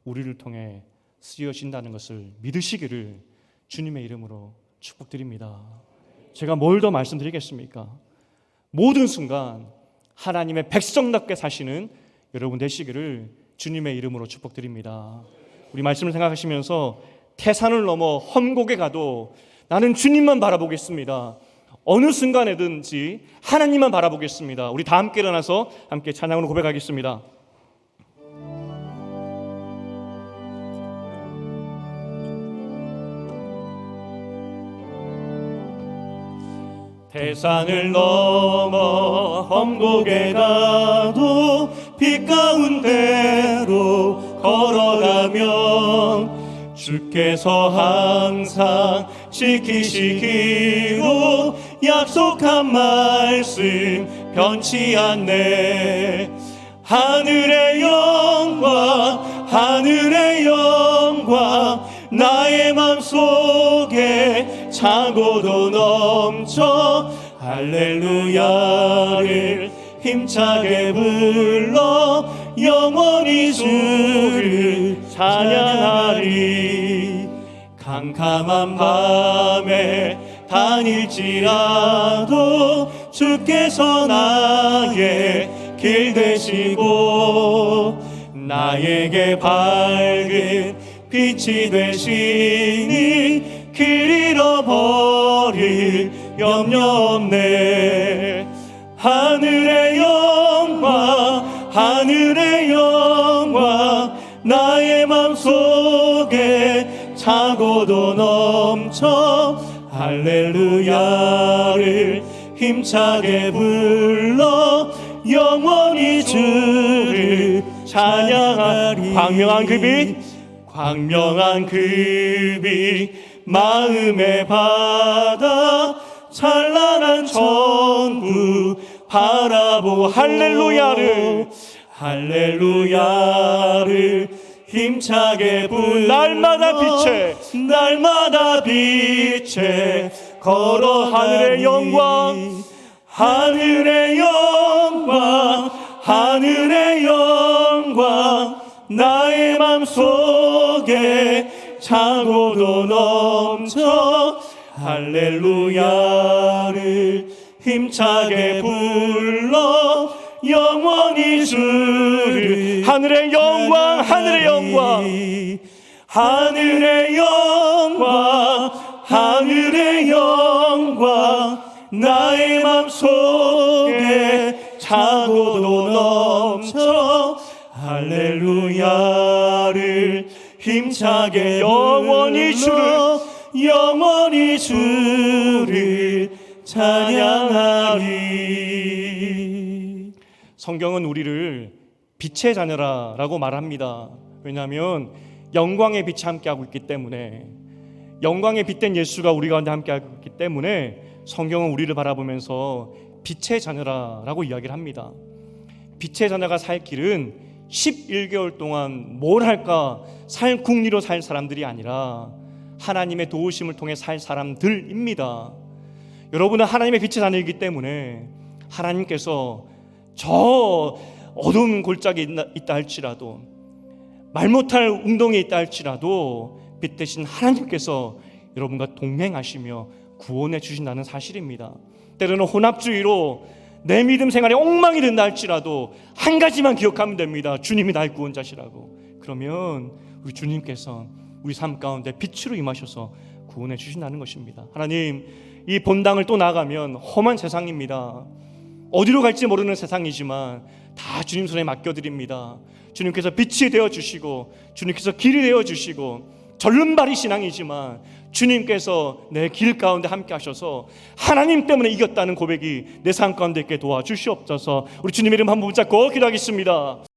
우리를 통해 쓰여진다는 것을 믿으시기를 주님의 이름으로 축복드립니다. 제가 뭘 더 말씀드리겠습니까? 모든 순간 하나님의 백성답게 사시는 여러분 되시기를 주님의 이름으로 축복드립니다. 우리 말씀을 생각하시면서 태산을 넘어 험곡에 가도 나는 주님만 바라보겠습니다. 어느 순간에든지 하나님만 바라보겠습니다. 우리 다 함께 일어나서 함께 찬양으로 고백하겠습니다. 태산을 넘어 험곡에 가도 빛 가운데로 걸어가면 주께서 항상 지키시기로 약속한 말씀 변치 않네. 하늘의 영광, 하늘의 영광, 나의 맘속에 차고도 넘쳐 할렐루야를 힘차게 불러 영원히 주를 찬양하리. 캄캄한 밤에 다닐지라도 주께서 나의 길 되시고 나에게 밝은 빛이 되시니 길 잃어버릴 염려 없네. 하늘의 영광, 하늘의 영광, 나의 맘속에 차고도 넘쳐 할렐루야를 힘차게 불러 영원히 주를 찬양하리. 광명한 그 빛, 광명한 그 빛, 마음의 바다, 찬란한 천국 바라보 할렐루야를, 할렐루야를 힘차게 불러 날마다 빛에 걸어 하늘의 영광 하늘의 영광 하늘의 영광 나의 맘속에 차고도 넘쳐 할렐루야를 힘차게 불러 영원히 주를 하늘의 영광 하늘의 영광 하늘의 영광 하늘의 영광 나의 맘속에 차고도 넘쳐 할렐루야를 힘차게 영원히 주를 찬양하리. 성경은 우리를 빛의 자녀라고 말합니다. 왜냐하면 영광의 빛이 함께하고 있기 때문에, 영광의 빛된 예수가 우리 가운데 함께하고 있기 때문에 성경은 우리를 바라보면서 빛의 자녀라고 이야기를 합니다. 빛의 자녀가 살 길은 11개월 동안 뭘 할까 살 궁리로 살 사람들이 아니라 하나님의 도우심을 통해 살 사람들입니다. 여러분은 하나님의 빛의 자녀이기 때문에 하나님께서 저 어두운 골짜기에 있다 할지라도, 말 못할 웅덩이에 있다 할지라도 빛 대신 하나님께서 여러분과 동행하시며 구원해 주신다는 사실입니다. 때로는 혼합주의로 내 믿음 생활에 엉망이 된다 할지라도 한 가지만 기억하면 됩니다. 주님이 나의 구원자시라고. 그러면 우리 주님께서 우리 삶 가운데 빛으로 임하셔서 구원해 주신다는 것입니다. 하나님, 이 본당을 또 나가면 험한 세상입니다. 어디로 갈지 모르는 세상이지만 다 주님 손에 맡겨드립니다. 주님께서 빛이 되어주시고 주님께서 길이 되어주시고 절름발이 신앙이지만 주님께서 내 길 가운데 함께 하셔서 하나님 때문에 이겼다는 고백이 내 삶 가운데 있게 도와주시옵소서. 우리 주님의 이름 한번 붙잡고 기도하겠습니다.